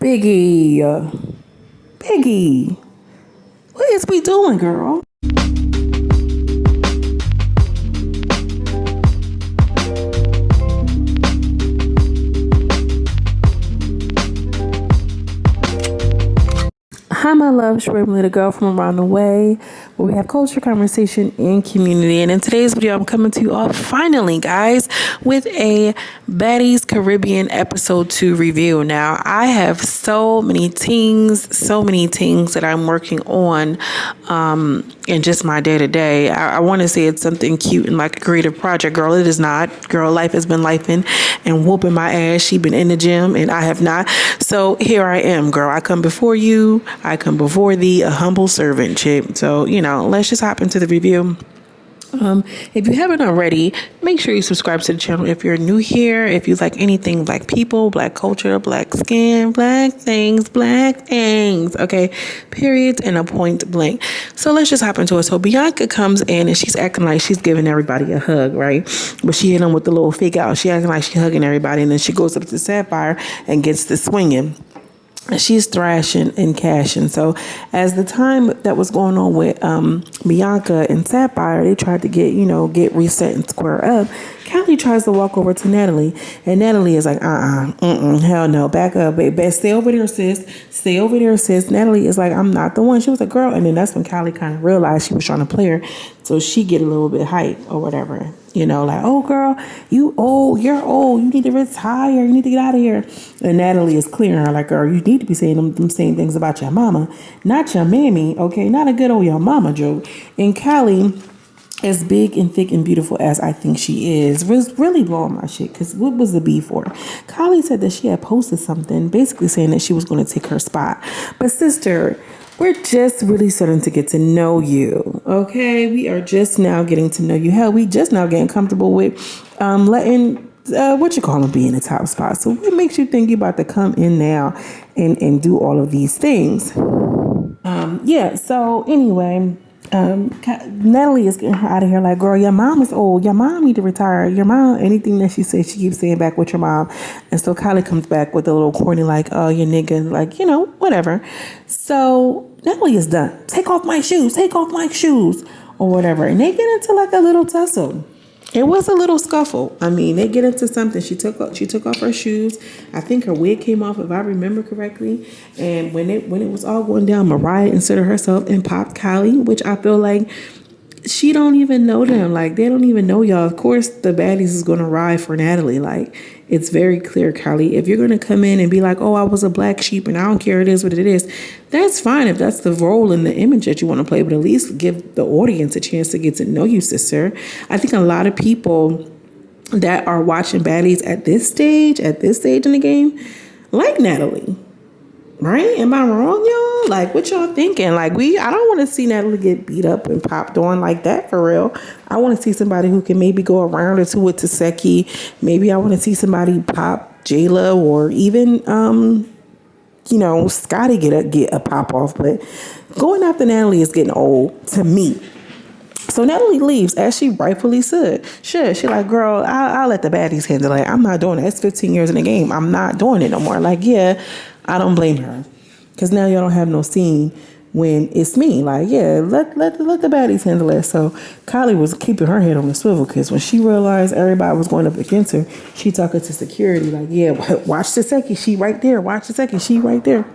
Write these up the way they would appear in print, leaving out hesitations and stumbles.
Biggie, Biggie, what is we doing, girl? Hi, my love. Shrimp, little girl from around the way, where we have culture, conversation, and community. And in today's video, I'm coming to you all finally, guys, with a Baddies Caribbean episode 2 review. Now, I have so many things that I'm working on in just my day to day. I want to say it's something cute and like a creative project. Girl, it is not. Girl, life has been lifing and whooping my ass. She been in the gym and I have not. So here I am, girl. I come before you. I come before thee, a humble servant, chick. So, let's just hop into the review. If you haven't already, make sure you subscribe to the channel if you're new here. If you like anything black people, black culture, black skin, black things, okay, periods and a point blank. So let's just hop into it. So Bianca comes in and she's acting like she's giving everybody a hug, right? But she hit them with the little fake out. She acting like she's hugging everybody, and then she goes up to Sapphire and gets the swinging. She's thrashing and cashing. So as the time that was going on with Bianca and Sapphire, they tried to get reset and square up. Callie tries to walk over to Natalie, and Natalie is like, hell no, back up, baby, stay over there, sis. Natalie is like, I'm not the one. She was a girl, and then that's when Callie kind of realized she was trying to play her, so she get a little bit hype or whatever, like, oh girl, you're old, you need to retire, you need to get out of here. And Natalie is clearing her like, girl, you need to be saying them same things about your mama, not your mammy, okay, not a good old your mama joke. And Callie, as big and thick and beautiful as I think she is, was really blowing my shit. Because what was the beef for? Callie said that she had posted something basically saying that she was going to take her spot. But sister, we're just really starting to get to know you, okay? We are just now getting to know you. Hell, we just now getting comfortable with letting be in the top spot. So what makes you think you about to come in now and do all of these things? So anyway, Natalie is getting her out of here like, girl, your mom is old. Your mom need to retire. Your mom, anything that she says, she keeps saying back with your mom. And so Callie comes back with a little corny like, oh, your nigga, like, whatever. So Natalie is done. Take off my shoes or whatever. And they get into like a little tussle. It was a little scuffle. I mean, they get into something. She took off her shoes. I think her wig came off, if I remember correctly. And when it was all going down, Mariah inserted herself and popped Callie, which I feel like she don't even know them. Like, they don't even know y'all. Of course, the Baddies is going to ride for Natalie. Like, it's very clear, Callie. If you're going to come in and be like, oh, I was a black sheep and I don't care, it is what it is, that's fine if that's the role and the image that you want to play. But at least give the audience a chance to get to know you, sister. I think a lot of people that are watching Baddies at this stage in the game, like Natalie. Right? Am I wrong, y'all? Like, what y'all thinking? Like, I don't want to see Natalie get beat up and popped on like that, for real. I want to see somebody who can maybe go around or two with Taseki. Maybe I want to see somebody pop Jayla, or even, Scotty get a pop off. But going after Natalie is getting old to me. So Natalie leaves, as she rightfully should. She like, girl, I'll let the Baddies handle it. I'm not doing it. It's 15 years in the game. I'm not doing it no more. Like, yeah, I don't blame her. Because now y'all don't have no scene when it's me. Like, yeah, let the Baddies handle it. So Callie was keeping her head on the swivel, because when she realized everybody was going up against her, she talking to security like, yeah, watch the second. She right there. Watch the second. She right there.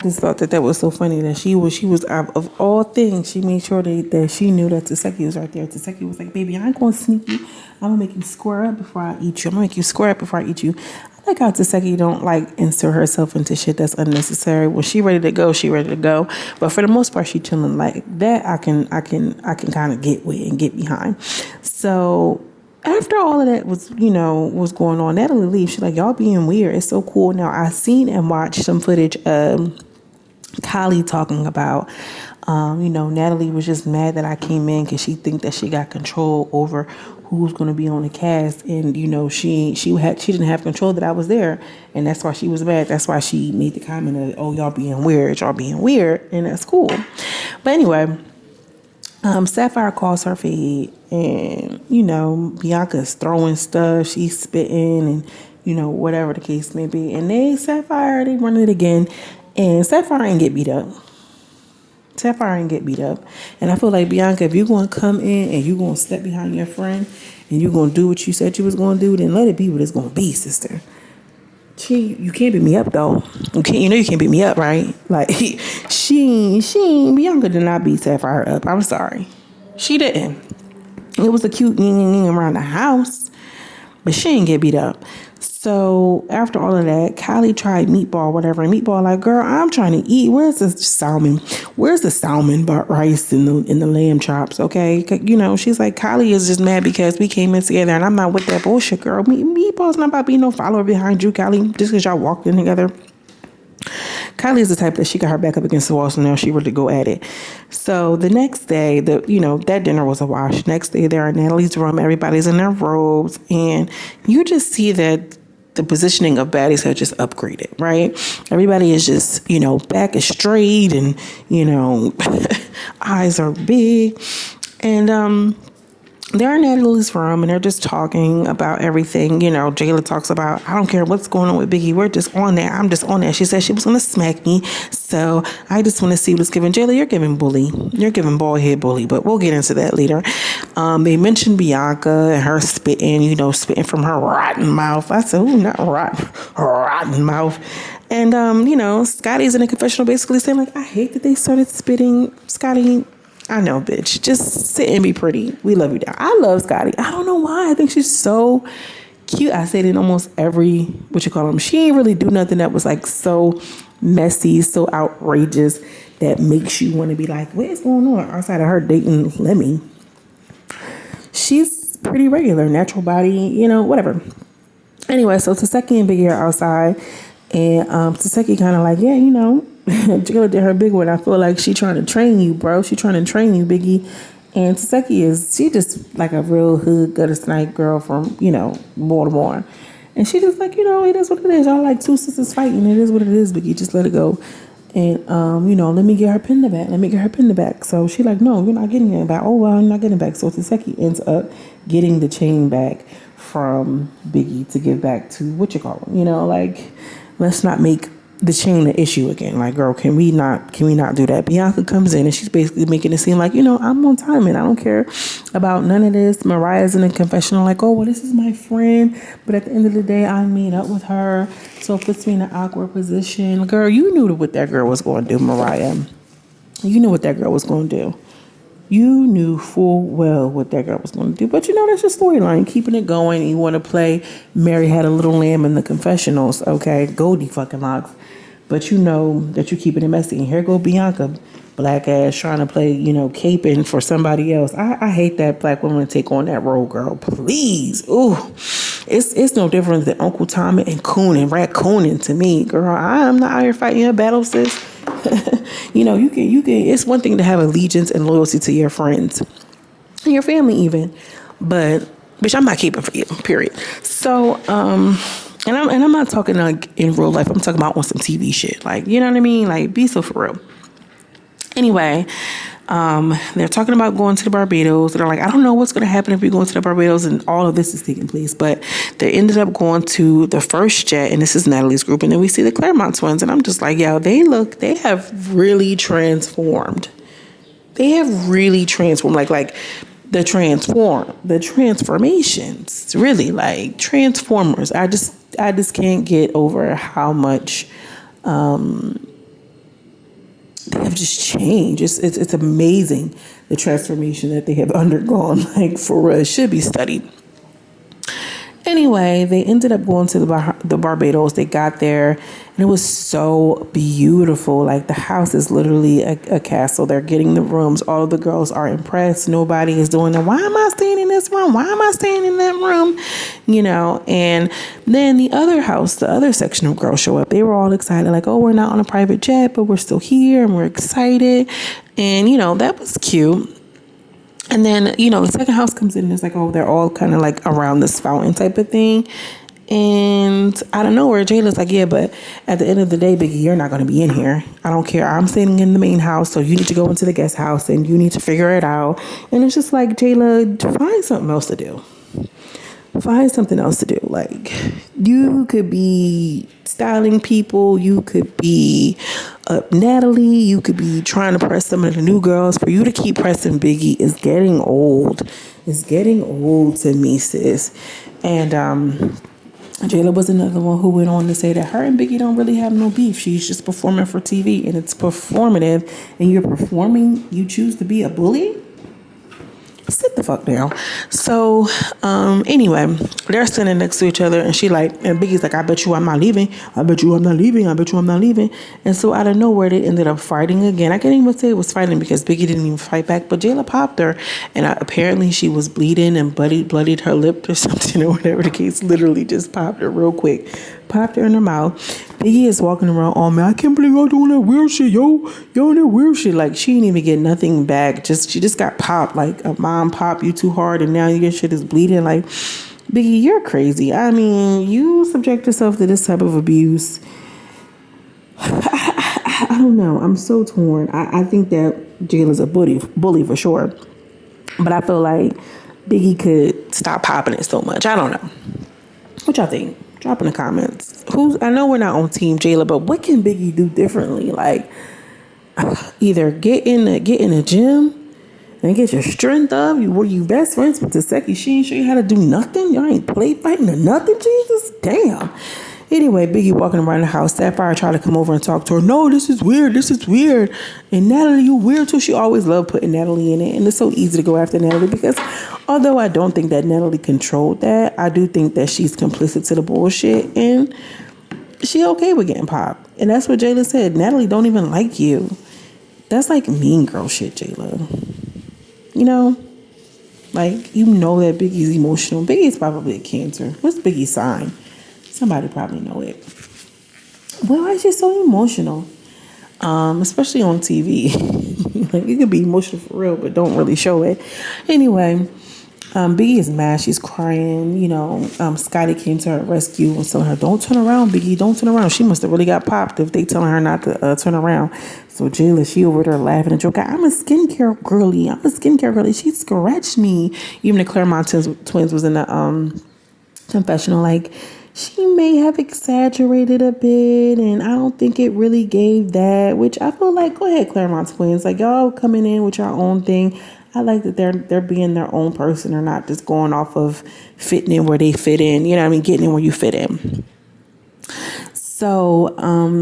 Just thought that was so funny that she was of all things, she made sure that she knew that Taseki was right there. Taseki was like, baby, I ain't gonna sneak you. I'm gonna make you square up before I eat you. I like how Taseki don't like insert herself into shit that's unnecessary. When she ready to go, she ready to go. But for the most part, she chilling like that. I can kind of get with and get behind. So after all of that was going on, Natalie leaves. She's like, y'all being weird. It's so cool. Now I seen and watched some footage of Callie talking about, Natalie was just mad that I came in because she think that she got control over who's going to be on the cast, and she didn't have control that I was there, and that's why she was mad. That's why she made the comment of, oh, y'all being weird, and that's cool. But anyway, Sapphire calls her feed, and Bianca's throwing stuff, she's spitting, and whatever the case may be. And they run it again, and Sapphire ain't get beat up. And I feel like, Bianca, if you're going to come in and you're going to step behind your friend and you're going to do what you said you was going to do, then let it be what it's going to be, sister. You can't beat me up, though. You can't beat me up, right? Like, Bianca did not beat Sapphire up. I'm sorry. She didn't. It was a cute around the house, but she didn't get beat up. So after all of that, Callie tried meatball, whatever. And meatball like, girl, I'm trying to eat. Where's the salmon? Where's the salmon rice and the lamb chops? Okay, she's like, Callie is just mad because we came in together, and I'm not with that bullshit, girl. Meatball's not about being no follower behind you, Callie, just because y'all walked in together. Callie is the type that she got her back up against the wall, so now she ready to go at it. So the next day, that dinner was a wash. Next day, they're in Natalie's room. Everybody's in their robes, and you just see that the positioning of Baddies have just upgraded, right? Everybody is just, back is straight, and, eyes are big. And they're in Natalie's room, and they're just talking about everything. Jayla talks about, I don't care what's going on with Biggie. We're just on there. I'm just on there. She said she was going to smack me. So I just want to see what's giving. Jayla, you're giving bully. You're giving bald head bully, but we'll get into that later. They mentioned Bianca and her spitting, spitting from her rotten mouth. I said, ooh, not rotten mouth. And, Scotty's in a confessional basically saying, like, I hate that they started spitting. Scotty, I know, bitch. Just sit and be pretty. We love you down. I love Scotty. I don't know why. I think she's so cute. I say it in almost every, she ain't really do nothing that was like so messy, so outrageous that makes you want to be like, what is going on outside of her dating Lemmy? She's pretty regular, natural body, whatever. Anyway, so Taseki and Biggie are outside, and Taseki kind of like, yeah, Jayla did her big one. I feel like she trying to train you, bro. She trying to train you, Biggie. And Taseki she just like a real hood gutter snipe girl from, Baltimore. And she just like, it is what it is. Y'all like two sisters fighting. It is what it is, Biggie. Just let it go. And, let me get her pin back. So she like, no, you're not getting it back. Oh, well, I'm not getting it back. So Taseki ends up getting the chain back from Biggie to give back to let's not make the chain an issue again. Like, girl, can we not do that? Bianca comes in and she's basically making it seem like, I'm on time and I don't care about none of this. Mariah's in a confessional like, oh, well, this is my friend, but at the end of the day, I meet up with her, so it puts me in an awkward position. Girl, you knew what that girl was going to do, Mariah. You knew what that girl was going to do. You knew full well what that girl was going to do. But that's your storyline. Keeping it going. You want to play Mary Had a Little Lamb in the confessionals. Okay, Goldie fucking locks. But you know that you're keeping it messy. And here go Bianca, black ass, trying to play, caping for somebody else. I hate that black woman take on that role, girl. Please. Ooh. It's no different than Uncle Tommy and raccooning to me, girl. I am not out here fighting your battle, sis. You can, it's one thing to have allegiance and loyalty to your friends and your family even, but bitch, I'm not keeping for you, period. So, and I'm not talking like in real life. I'm talking about on some TV shit. Like, you know what I mean? Like, be so for real. Anyway, they're talking about going to the Barbados. They're like, I don't know what's going to happen if we go to the Barbados and all of this is taking place. But they ended up going to the first jet, and this is Natalie's group. And then we see the Claremont twins. And I'm just like, yo, they have really transformed. They have really transformed. Like the transformations, really, like Transformers. I just can't get over how much, they have just changed. It's amazing, the transformation that they have undergone. Like, for real, it should be studied. Anyway, they ended up going to the Barbados. They got there, and it was so beautiful. Like, the house is literally a castle. They're getting the rooms. All of the girls are impressed. Nobody is doing that. Why am I staying in this room? Why am I staying in that room? And then the other section of girls show up. They were all excited. Like, oh, we're not on a private jet, but we're still here, and we're excited. And, that was cute. And then, the second house comes in and it's like, oh, they're all kind of like around this fountain type of thing. And out of nowhere, Jayla's like, yeah, but at the end of the day, Biggie, you're not going to be in here. I don't care. I'm staying in the main house. So you need to go into the guest house and you need to figure it out. And it's just like, Jayla, find something else to do. find something else to do. Like, you could be styling people, you could be Natalie, you could be trying to press some of the new girls. For you to keep pressing Biggie is getting old. It's getting old to me, sis. And Jayla was another one who went on to say that her and Biggie don't really have no beef. She's just performing for TV, and it's performative. And you're performing, you choose to be a bully? Sit the fuck down. So anyway, they're standing next to each other, and Biggie's like, I bet you I'm not leaving. I bet you I'm not leaving. I bet you I'm not leaving. And so out of nowhere, they ended up fighting again. I can't even say it was fighting because Biggie didn't even fight back, but Jayla popped her, and apparently she was bleeding and bloodied her lip or something, or whatever the case. Literally just popped her real quick. Popped her in her mouth. Biggie is walking around, oh man, I can't believe y'all doing that weird shit, yo that weird shit. Like, she didn't even get nothing back. She just got popped. Like, a mom popped you too hard and now your shit is bleeding. Like, Biggie, you're crazy. I mean, you subject yourself to this type of abuse. I don't know. I'm so torn. I think that Jayla's a bully for sure. But I feel like Biggie could stop popping it so much. I don't know. What y'all think? Drop in the comments. I know we're not on Team Jayla, but what can Biggie do differently? Like, either get in the gym and get your strength up. Were you best friends with Taseki? She ain't show you how to do nothing. Y'all ain't play fighting or nothing. Jesus, damn. Anyway, Biggie walking around the house. Sapphire tried to come over and talk to her. No, this is weird. And Natalie, you weird too. She always loved putting Natalie in it. And it's so easy to go after Natalie because although I don't think that Natalie controlled that, I do think that she's complicit to the bullshit. And she okay with getting popped. And that's what Jayla said. Natalie don't even like you. That's like mean girl shit, Jayla. You know? Like, you know that Biggie's emotional. Biggie's probably a Cancer. What's Biggie's sign? Somebody probably know it. Well, why is she so emotional? Especially on TV. Like, you can be emotional for real, but don't really show it. Anyway, Biggie is mad. She's crying. You know, Scotty came to her rescue and telling her, don't turn around, Biggie. Don't turn around. She must have really got popped if they telling her not to turn around. So Jayla, she over there laughing and joking. I'm a skincare girly. She scratched me. Even the Claremont twins was in the confessional. Like, she may have exaggerated a bit, and I don't think it really gave that, which I feel like, go ahead, Claremont twins. Like, y'all coming in with your own thing. I like that they're being their own person. They're not just going off of fitting in where they fit in. You know what I mean? Getting in where you fit in. So,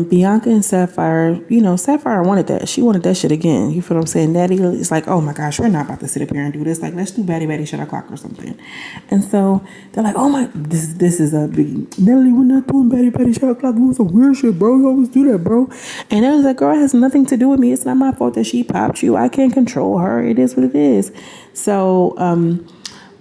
Bianca and Sapphire, you know, Sapphire wanted that. She wanted that shit again. You feel what I'm saying? Daddy is like, oh my gosh, we're not about to sit up here and do this. Like, let's do Baddy Shut O'Clock or something. And so they're like, oh my, this is a big, Natalie, we're not doing Baddy Shut O'Clock. Doing some weird shit, bro. You always do that, bro. And I was like, girl, it has nothing to do with me. It's not my fault that she popped you. I can't control her. It is what it is. So,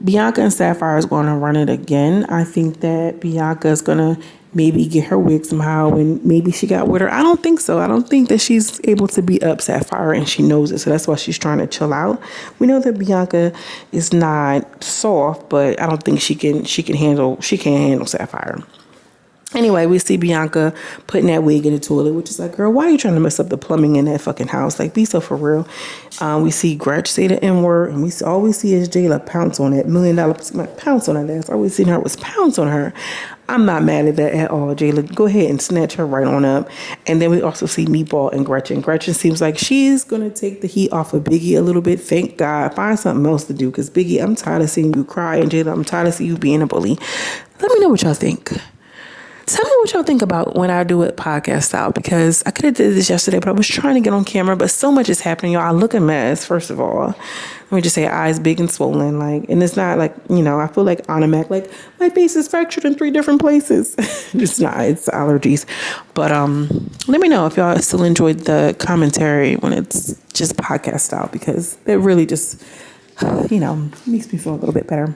Bianca and Sapphire is going to run it again. I think that Bianca is going to maybe get her wig somehow, and maybe she got with her. I don't think so. I don't think that she's able to beat up Sapphire, and she knows it, so that's why she's trying to chill out. We know that Bianca is not soft, but I don't think she can't handle Sapphire. Anyway, we see Bianca putting that wig in the toilet, which is like, girl, why are you trying to mess up the plumbing in that fucking house? Like, be so for real. We see Gretch say the N-word, and all we see is Jayla pounce on that $1 million pounce on her ass. All we seen her was pounce on her. I'm not mad at that at all, Jayla. Go ahead and snatch her right on up. And then we also see Meatball and Gretchen. Gretchen seems like she's going to take the heat off of Biggie a little bit. Thank God. Find something else to do, because Biggie, I'm tired of seeing you cry. And Jayla, I'm tired of seeing you being a bully. Let me know what y'all think. Tell me what y'all think about when I do it podcast style, because I could have did this yesterday, but I was trying to get on camera, but so much is happening, y'all. I look a mess, first of all. Let me just say, eyes big and swollen, like, and it's not like, you know, I feel like Animac, like my face is fractured in 3 different places. It's not, it's allergies. But let me know if y'all still enjoyed the commentary when it's just podcast style, because it really just, you know, makes me feel a little bit better.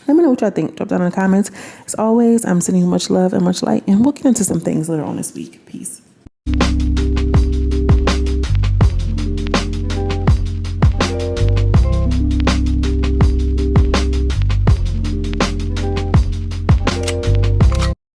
Let me know what y'all think. Drop down in the comments. As always, I'm sending you much love and much light, and we'll get into some things later on this week. Peace.